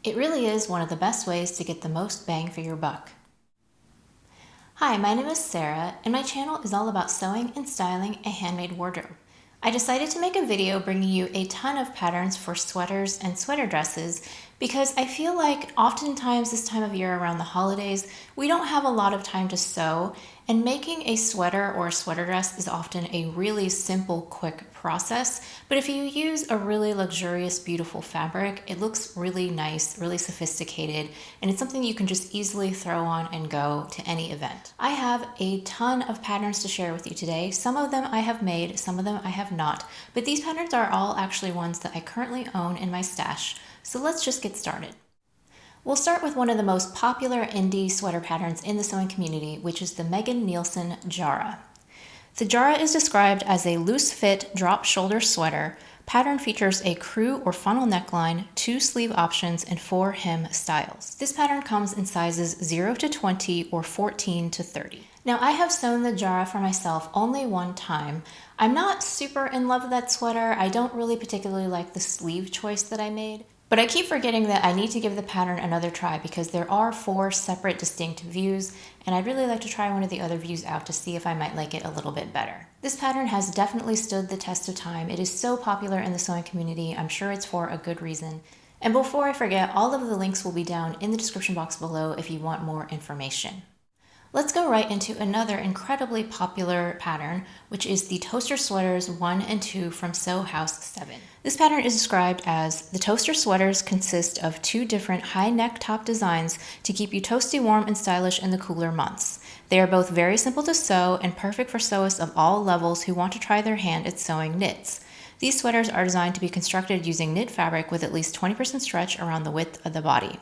It really is one of the best ways to get the most bang for your buck. Hi, my name is Sarah, and my channel is all about sewing and styling a handmade wardrobe. I decided to make a video bringing you a ton of patterns for sweaters and sweater dresses because I feel like oftentimes this time of year around the holidays, we don't have a lot of time to sew, and making a sweater or a sweater dress is often a really simple, quick process. But if you use a really luxurious, beautiful fabric, it looks really nice, really sophisticated, and it's something you can just easily throw on and go to any event. I have a ton of patterns to share with you today. Some of them I have made, some of them I have not, but these patterns are all actually ones that I currently own in my stash. So let's just get started. We'll start with one of the most popular indie sweater patterns in the sewing community, which is the Megan Nielsen Jara. The Jara is described as a loose-fit drop shoulder sweater. Pattern features a crew or funnel neckline, 2 sleeve options, and 4 hem styles. This pattern comes in sizes 0 to 20 or 14 to 30. Now, I have sewn the Jara for myself only one time. I'm not super in love with that sweater. I don't really particularly like the sleeve choice that I made. But I keep forgetting that I need to give the pattern another try because there are 4 separate distinct views, and I'd really like to try one of the other views out to see if I might like it a little bit better. This pattern has definitely stood the test of time. It is so popular in the sewing community. I'm sure it's for a good reason. And before I forget, all of the links will be down in the description box below if you want more information. Let's go right into another incredibly popular pattern, which is the Toaster Sweaters 1 and 2 from Sew House 7. This pattern is described as the toaster sweaters consist of 2 different high neck top designs to keep you toasty, warm, and stylish in the cooler months. They are both very simple to sew and perfect for sewists of all levels who want to try their hand at sewing knits. These sweaters are designed to be constructed using knit fabric with at least 20% stretch around the width of the body.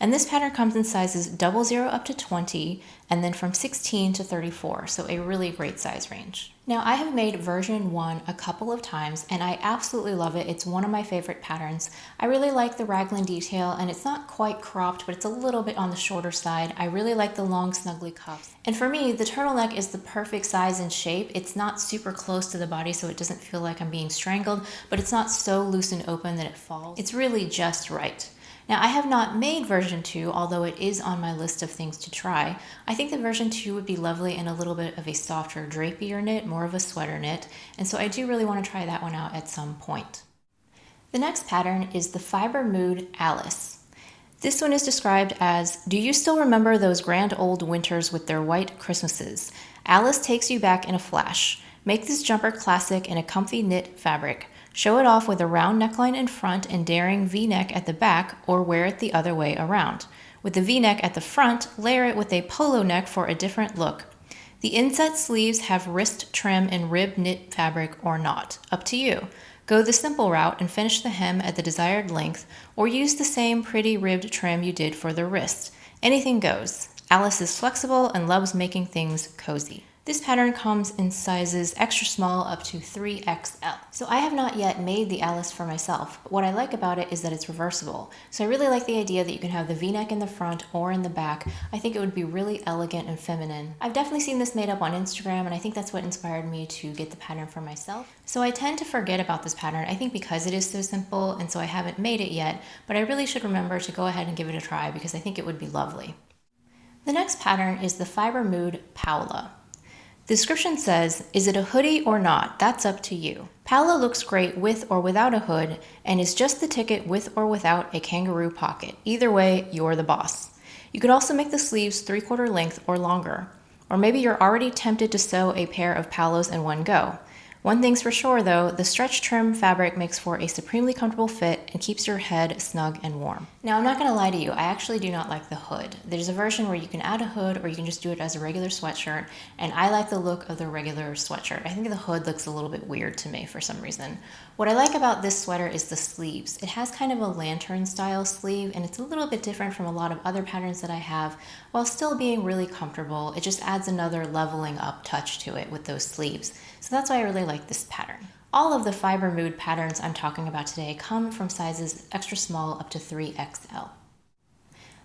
And this pattern comes in sizes 00 up to 20, and then from 16 to 34, so a really great size range. Now, I have made version 1 a couple of times, and I absolutely love it. It's one of my favorite patterns. I really like the raglan detail, and it's not quite cropped, but it's a little bit on the shorter side. I really like the long, snuggly cuffs. And for me, the turtleneck is the perfect size and shape. It's not super close to the body, so it doesn't feel like I'm being strangled, but it's not so loose and open that it falls. It's really just right. Now, I have not made version 2, although it is on my list of things to try. I think that version 2 would be lovely in a little bit of a softer, drapier knit, more of a sweater knit, and so I do really want to try that one out at some point. The next pattern is the Fibre Mood Alice. This one is described as, do you still remember those grand old winters with their white Christmases? Alice takes you back in a flash. Make this jumper classic in a comfy knit fabric. Show it off with a round neckline in front and daring V-neck at the back, or wear it the other way around. With the V-neck at the front, layer it with a polo neck for a different look. The inset sleeves have wrist trim in rib knit fabric or not. Up to you. Go the simple route and finish the hem at the desired length, or use the same pretty ribbed trim you did for the wrist. Anything goes. Alice is flexible and loves making things cozy. This pattern comes in sizes extra small up to 3XL. So I have not yet made the Alice for myself, but what I like about it is that it's reversible. So I really like the idea that you can have the V-neck in the front or in the back. I think it would be really elegant and feminine. I've definitely seen this made up on Instagram, and I think that's what inspired me to get the pattern for myself. So I tend to forget about this pattern, I think because it is so simple, and so I haven't made it yet, but I really should remember to go ahead and give it a try because I think it would be lovely. The next pattern is the Fibre Mood Paola. The description says, is it a hoodie or not? That's up to you. Paola looks great with or without a hood and is just the ticket with or without a kangaroo pocket. Either way, you're the boss. You could also make the sleeves 3/4 length or longer. Or maybe you're already tempted to sew a pair of Paolas in one go. One thing's for sure though, the stretch trim fabric makes for a supremely comfortable fit and keeps your head snug and warm. Now, I'm not gonna lie to you, I actually do not like the hood. There's a version where you can add a hood or you can just do it as a regular sweatshirt, and I like the look of the regular sweatshirt. I think the hood looks a little bit weird to me for some reason. What I like about this sweater is the sleeves. It has kind of a lantern style sleeve, and it's a little bit different from a lot of other patterns that I have, while still being really comfortable. It just adds another leveling up touch to it with those sleeves. So that's why I really like this pattern. All of the Fibre Mood patterns I'm talking about today come from sizes extra small up to 3XL.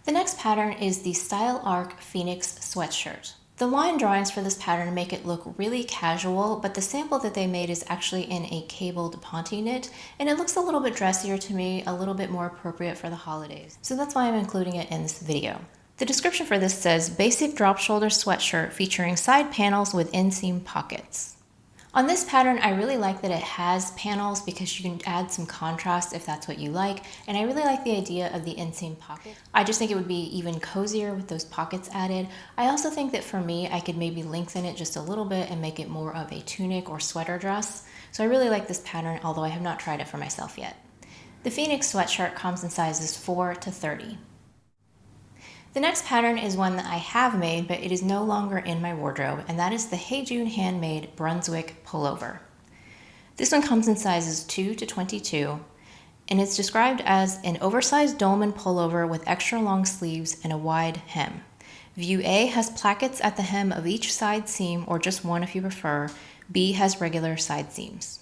The next pattern is the Style Arc Fenix sweatshirt. The line drawings for this pattern make it look really casual, but the sample that they made is actually in a cabled ponte knit, and it looks a little bit dressier to me, a little bit more appropriate for the holidays. So that's why I'm including it in this video. The description for this says, basic drop shoulder sweatshirt featuring side panels with inseam pockets. On this pattern, I really like that it has panels because you can add some contrast if that's what you like, and I really like the idea of the inseam pocket. I just think it would be even cozier with those pockets added. I also think that for me, I could maybe lengthen it just a little bit and make it more of a tunic or sweater dress. So I really like this pattern, although I have not tried it for myself yet. The Phoenix sweatshirt comes in sizes 4 to 30. The next pattern is one that I have made, but it is no longer in my wardrobe, and that is the Hey June Handmade Brunswick pullover. This one comes in sizes 2 to 22, and it's described as an oversized dolman pullover with extra long sleeves and a wide hem. View A has plackets at the hem of each side seam, or just one if you prefer. B has regular side seams.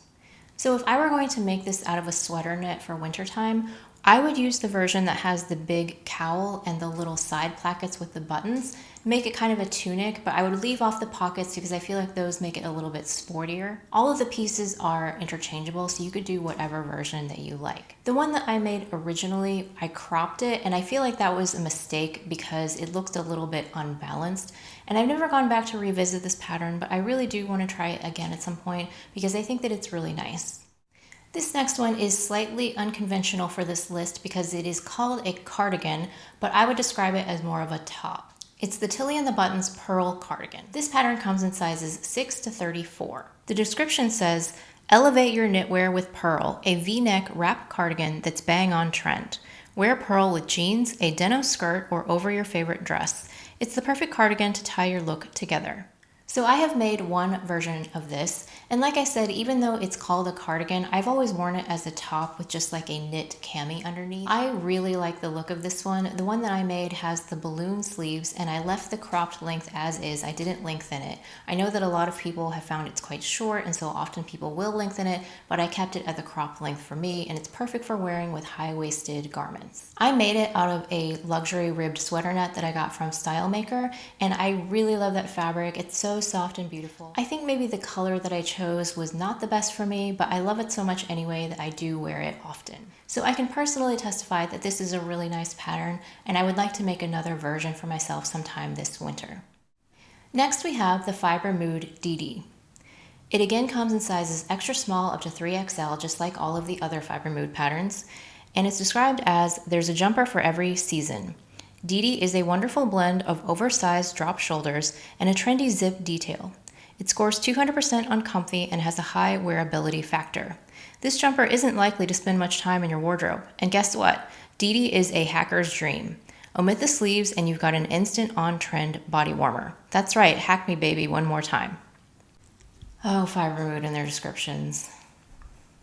So if I were going to make this out of a sweater knit for wintertime, I would use the version that has the big cowl and the little side plackets with the buttons, make it kind of a tunic, but I would leave off the pockets because I feel like those make it a little bit sportier. All of the pieces are interchangeable, so you could do whatever version that you like. The one that I made originally, I cropped it, and I feel like that was a mistake because it looked a little bit unbalanced. And I've never gone back to revisit this pattern, but I really do want to try it again at some point because I think that it's really nice. This next one is slightly unconventional for this list because it is called a cardigan, but I would describe it as more of a top. It's the Tilly and the Buttons Pearl Cardigan. This pattern comes in sizes 6 to 34. The description says, elevate your knitwear with pearl, a V-neck wrap cardigan that's bang on trend. Wear pearl with jeans, a denim skirt, or over your favorite dress. It's the perfect cardigan to tie your look together. So I have made one version of this, and like I said, even though it's called a cardigan, I've always worn it as a top with just like a knit cami underneath. I really like the look of this one. The one that I made has the balloon sleeves, and I left the cropped length as is. I didn't lengthen it. I know that a lot of people have found it's quite short, and so often people will lengthen it, but I kept it at the cropped length for me, and it's perfect for wearing with high-waisted garments. I made it out of a luxury ribbed sweater net that I got from Style Maker, and I really love that fabric. It's so soft and beautiful. I think maybe the color that I chose was not the best for me, but I love it so much anyway that I do wear it often. So I can personally testify that this is a really nice pattern, and I would like to make another version for myself sometime this winter. Next we have the Fibre Mood Didi. It again comes in sizes extra small up to 3XL, just like all of the other Fibre Mood patterns, and it's described as, there's a jumper for every season. Didi is a wonderful blend of oversized drop shoulders and a trendy zip detail. It scores 200% on comfy and has a high wearability factor. This jumper isn't likely to spend much time in your wardrobe, and guess what? Didi is a hacker's dream. Omit the sleeves and you've got an instant on-trend body warmer. That's right, hack me baby one more time. Oh, Fibre Mood and their descriptions.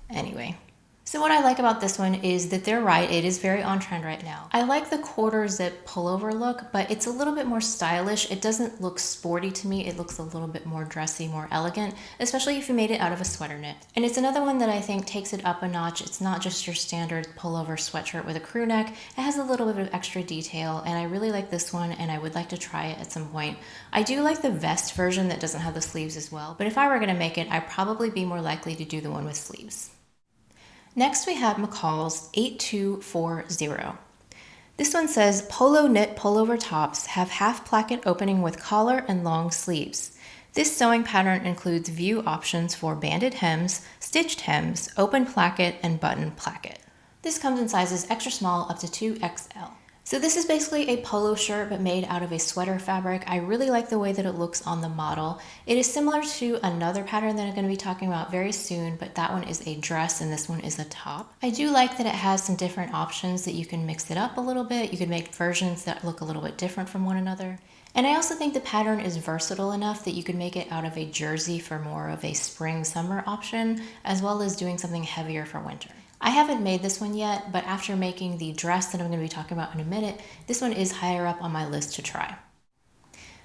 Anyway. So what I like about this one is that they're right, it is very on trend right now. I like the quarter zip pullover look, but it's a little bit more stylish. It doesn't look sporty to me. It looks a little bit more dressy, more elegant, especially if you made it out of a sweater knit. And it's another one that I think takes it up a notch. It's not just your standard pullover sweatshirt with a crew neck. It has a little bit of extra detail, and I really like this one, and I would like to try it at some point. I do like the vest version that doesn't have the sleeves as well, but if I were gonna make it, I'd probably be more likely to do the one with sleeves. Next we have McCall's 8240. This one says, polo knit pullover tops have half placket opening with collar and long sleeves. This sewing pattern includes view options for banded hems, stitched hems, open placket, and button placket. This comes in sizes extra small up to 2XL. So this is basically a polo shirt but made out of a sweater fabric. I really like the way that it looks on the model. It is similar to another pattern that I'm going to be talking about very soon, but that one is a dress and this one is a top. I do like that it has some different options that you can mix it up a little bit. You can make versions that look a little bit different from one another. And I also think the pattern is versatile enough that you can make it out of a jersey for more of a spring-summer option, as well as doing something heavier for winter. I haven't made this one yet, but after making the dress that I'm going to be talking about in a minute, this one is higher up on my list to try.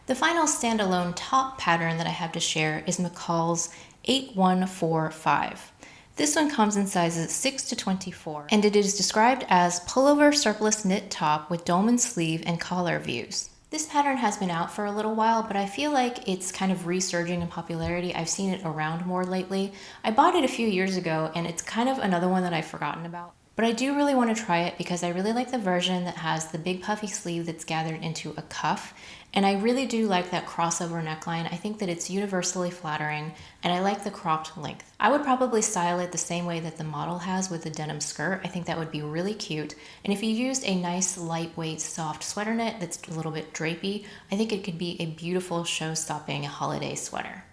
The final standalone top pattern that I have to share is McCall's 8145. This one comes in sizes 6 to 24, and it is described as pullover surplus knit top with dolman sleeve and collar views. This pattern has been out for a little while, but I feel like it's kind of resurging in popularity. I've seen it around more lately. I bought it a few years ago, and it's kind of another one that I've forgotten about. But I do really want to try it because I really like the version that has the big puffy sleeve that's gathered into a cuff. And I really do like that crossover neckline. I think that it's universally flattering, and I like the cropped length. I would probably style it the same way that the model has with the denim skirt. I think that would be really cute. And if you used a nice lightweight soft sweater knit that's a little bit drapey, I think it could be a beautiful show-stopping holiday sweater.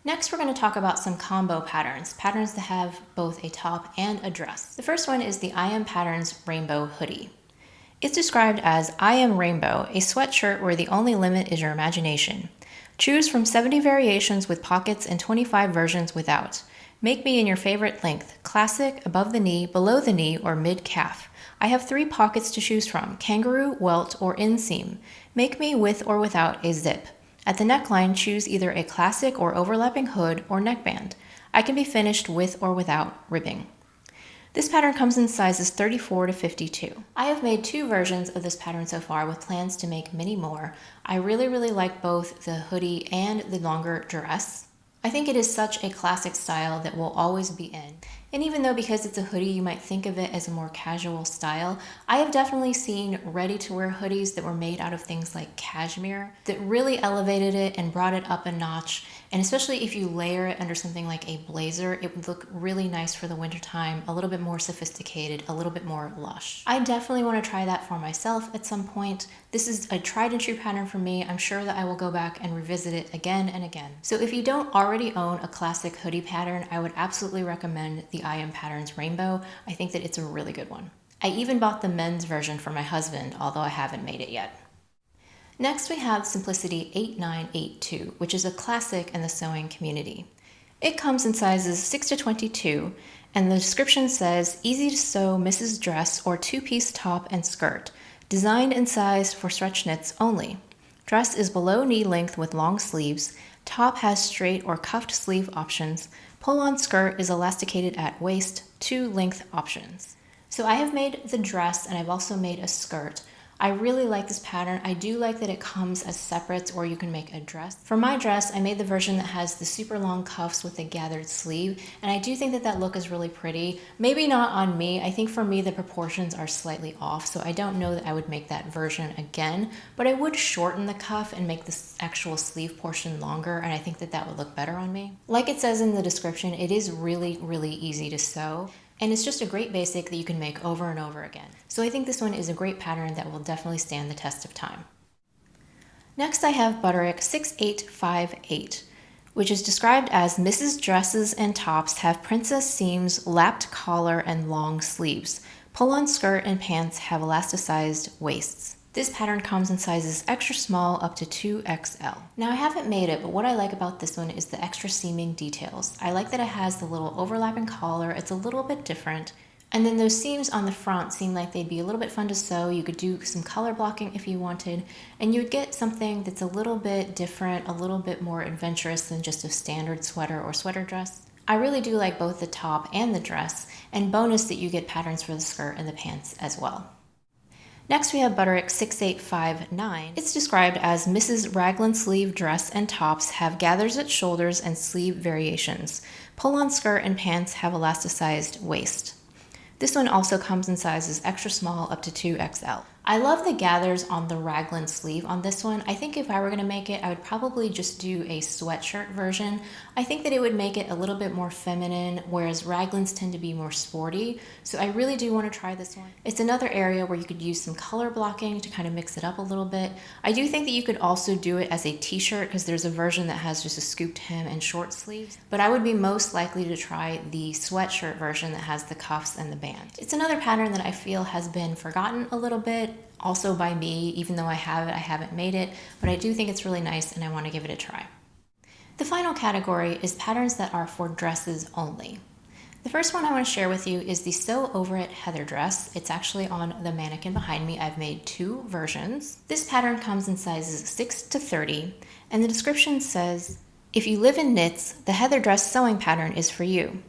Next, we're going to talk about some combo patterns that have both a top and a dress. The first one is the I Am Patterns Rainbow Hoodie. It's described as I Am Rainbow, a sweatshirt where the only limit is your imagination. Choose from 70 variations with pockets and 25 versions without. Make me in your favorite length, classic, above the knee, below the knee, or mid-calf. I have 3 pockets to choose from, kangaroo, welt, or inseam. Make me with or without a zip. At the neckline, choose either a classic or overlapping hood or neckband. I can be finished with or without ribbing. This pattern comes in sizes 34 to 52. I have made 2 versions of this pattern so far with plans to make many more. I really like both the hoodie and the longer dress. I think it is such a classic style that will always be in. And even though because it's a hoodie, you might think of it as a more casual style, I have definitely seen ready-to-wear hoodies that were made out of things like cashmere that really elevated it and brought it up a notch. And especially if you layer it under something like a blazer, it would look really nice for the wintertime, a little bit more sophisticated, a little bit more lush. I definitely want to try that for myself at some point. This is a tried and true pattern for me. I'm sure that I will go back and revisit it again and again. So if you don't already own a classic hoodie pattern, I would absolutely recommend the I Am Patterns Rainbow. I think that it's a really good one. I even bought the men's version for my husband, although I haven't made it yet. Next, we have Simplicity 8982, which is a classic in the sewing community. It comes in sizes 6 to 22, and the description says, easy to sew Mrs. Dress or 2-piece top and skirt, designed and sized for stretch knits only. Dress is below knee length with long sleeves. Top has straight or cuffed sleeve options. Pull-on skirt is elasticated at waist, 2 length options. So I have made the dress and I've also made a skirt. I really like this pattern. I do like that it comes as separates or you can make a dress. For my dress, I made the version that has the super long cuffs with a gathered sleeve, and I do think that that look is really pretty. Maybe not on me. I think for me the proportions are slightly off, so I don't know that I would make that version again, but I would shorten the cuff and make this actual sleeve portion longer, and I think that that would look better on me. Like it says in the description, it is really easy to sew. And it's just a great basic that you can make over and over again. So I think this one is a great pattern that will definitely stand the test of time. Next I have Butterick 6858, which is described as Mrs. Dresses and tops have princess seams, lapped collar, and long sleeves. Pull-on skirt and pants have elasticized waists. This pattern comes in sizes extra small up to 2XL. Now I haven't made it, but what I like about this one is the extra seaming details. I like that it has the little overlapping collar. It's a little bit different. And then those seams on the front seem like they'd be a little bit fun to sew. You could do some color blocking if you wanted, and you would get something that's a little bit different, a little bit more adventurous than just a standard sweater or sweater dress. I really do like both the top and the dress, and bonus that you get patterns for the skirt and the pants as well. Next we have Butterick 6859. It's described as Mrs. Raglan sleeve dress and tops have gathers at shoulders and sleeve variations. Pull-on skirt and pants have elasticized waist. This one also comes in sizes extra small up to 2XL. I love the gathers on the raglan sleeve on this one. I think if I were going to make it, I would probably just do a sweatshirt version. I think that it would make it a little bit more feminine, whereas raglans tend to be more sporty. So I really do want to try this one. It's another area where you could use some color blocking to kind of mix it up a little bit. I do think that you could also do it as a t-shirt because there's a version that has just a scooped hem and short sleeves. But I would be most likely to try the sweatshirt version that has the cuffs and the band. It's another pattern that I feel has been forgotten a little bit. Also by me, even though I have it, I haven't made it, but I do think it's really nice and I want to give it a try. The final category is patterns that are for dresses only. The first one I want to share with you is the Sew Over It Heather dress. It's actually on the mannequin behind me. I've made 2 versions. This pattern comes in sizes 6 to 30, and the description says, if you live in knits, the heather dress sewing pattern is for you.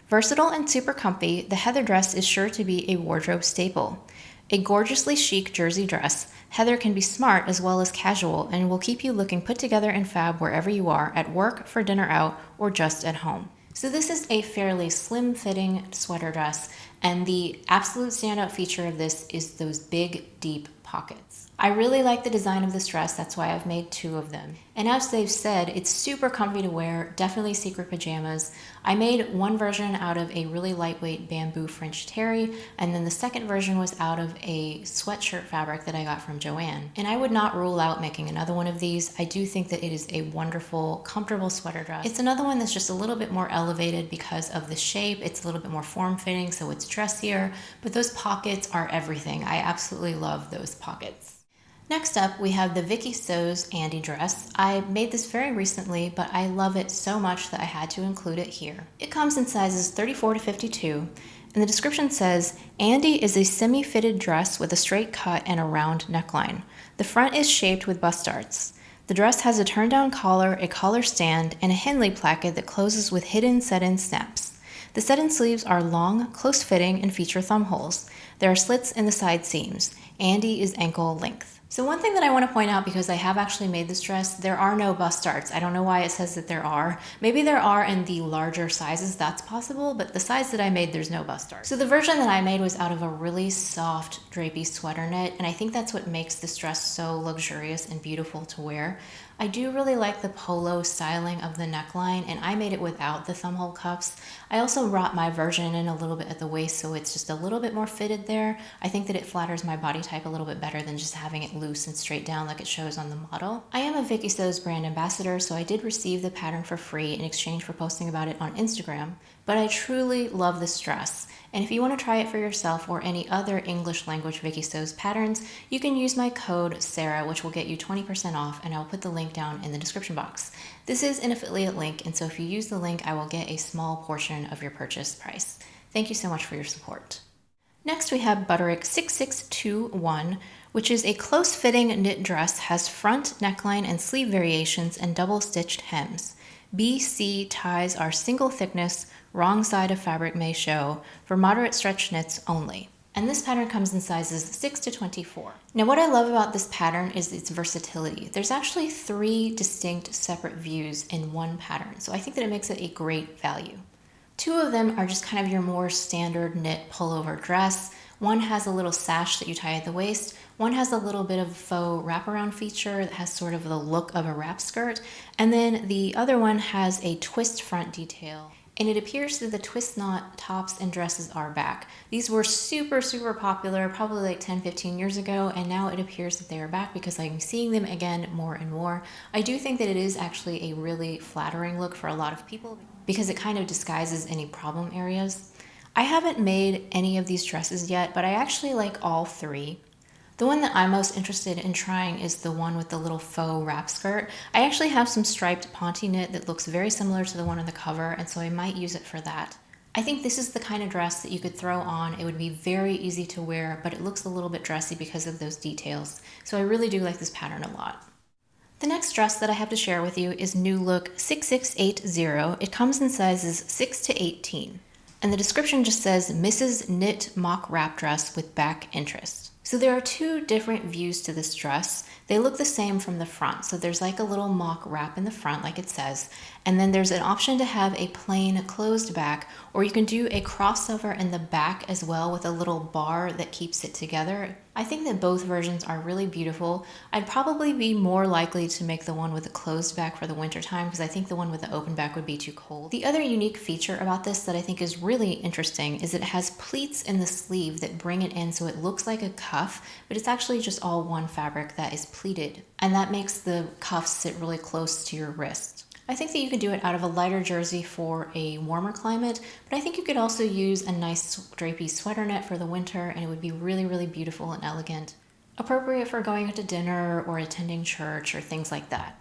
Versatile and super comfy, the heather dress is sure to be a wardrobe staple. A gorgeously chic jersey dress, Heather can be smart as well as casual and will keep you looking put together and fab wherever you are, at work, for dinner out, or just at home. So this is a fairly slim-fitting sweater dress, and the absolute standout feature of this is those big, deep pockets. I really like the design of this dress, that's why I've made 2 of them. And as they've said, it's super comfy to wear, definitely secret pajamas. I made one version out of a really lightweight bamboo French terry, and then the second version was out of a sweatshirt fabric that I got from Joanne. And I would not rule out making another one of these. I do think that it is a wonderful, comfortable sweater dress. It's another one that's just a little bit more elevated because of the shape. It's a little bit more form-fitting, so it's dressier, but those pockets are everything. I absolutely love those pockets. Next up, we have the Vicky Sews Andy dress. I made this very recently, but I love it so much that I had to include it here. It comes in sizes 34 to 52, and the description says, Andy is a semi-fitted dress with a straight cut and a round neckline. The front is shaped with bust darts. The dress has a turn-down collar, a collar stand, and a Handmade placket that closes with hidden set-in snaps. The set-in sleeves are long, close-fitting, and feature thumb holes. There are slits in the side seams. Andy is ankle length. So one thing that I want to point out, because I have actually made this dress, there are no bust darts. I don't know why it says that there are. Maybe there are in the larger sizes, that's possible, but the size that I made, there's no bust darts. So the version that I made was out of a really soft drapey sweater knit, and I think that's what makes this dress so luxurious and beautiful to wear. I do really like the polo styling of the neckline, and I made it without the thumbhole cuffs. I also brought my version in a little bit at the waist, so it's just a little bit more fitted there. I think that it flatters my body type a little bit better than just having it loose and straight down like it shows on the model. I am a Vicky Sews brand ambassador, so I did receive the pattern for free in exchange for posting about it on Instagram, but I truly love this dress. And if you want to try it for yourself or any other English language Vicky Sews patterns, you can use my code SARAH, which will get you 20% off, and I'll put the link down in the description box. This is an affiliate link, and so if you use the link, I will get a small portion of your purchase price. Thank you so much for your support. Next, we have Butterick 6621, which is a close-fitting knit dress, has front neckline and sleeve variations and double-stitched hems. BC ties are single thickness, wrong side of fabric may show, for moderate stretch knits only. And this pattern comes in sizes 6 to 24. Now what I love about this pattern is its versatility. There's actually 3 distinct separate views in one pattern, so I think that it makes it a great value. 2 of them are just kind of your more standard knit pullover dress. One has a little sash that you tie at the waist. One has a little bit of faux wraparound feature that has sort of the look of a wrap skirt. And then the other one has a twist front detail. And it appears that the twist knot tops and dresses are back. These were super, super popular probably like 10-15 years ago, and now it appears that they are back because I'm seeing them again more and more. I do think that it is actually a really flattering look for a lot of people because it kind of disguises any problem areas. I haven't made any of these dresses yet, but I actually like all 3. The one that I'm most interested in trying is the one with the little faux wrap skirt. I actually have some striped ponte knit that looks very similar to the one on the cover, and so I might use it for that. I think this is the kind of dress that you could throw on. It would be very easy to wear, but it looks a little bit dressy because of those details. So I really do like this pattern a lot. The next dress that I have to share with you is New Look 6680. It comes in sizes 6 to 18. And the description just says, Mrs. Knit Mock Wrap Dress with Back Interest. So there are 2 different views to this dress. They look the same from the front. So there's like a little mock wrap in the front, like it says. And then there's an option to have a plain closed back, or you can do a crossover in the back as well with a little bar that keeps it together. I think that both versions are really beautiful. I'd probably be more likely to make the one with a closed back for the winter time because I think the one with the open back would be too cold. The other unique feature about this that I think is really interesting is it has pleats in the sleeve that bring it in so it looks like a cuff, but it's actually just all one fabric that is pleated. And that makes the cuffs sit really close to your wrist. I think that you could do it out of a lighter jersey for a warmer climate, but I think you could also use a nice drapey sweater net for the winter, and it would be really, really beautiful and elegant. Appropriate for going out to dinner or attending church or things like that.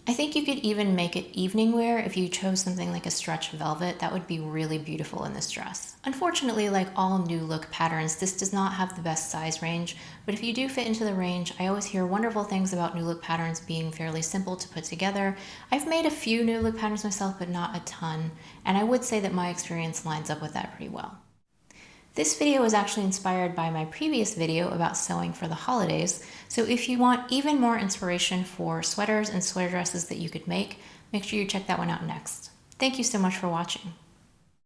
I think you could even make it evening wear if you chose something like a stretch velvet. That would be really beautiful in this dress. Unfortunately, like all New Look patterns, this does not have the best size range, but if you do fit into the range, I always hear wonderful things about New Look patterns being fairly simple to put together. I've made a few New Look patterns myself, but not a ton, and I would say that my experience lines up with that pretty well. This video was actually inspired by my previous video about sewing for the holidays, so if you want even more inspiration for sweaters and sweater dresses that you could make sure you check that one out next. Thank you so much for watching.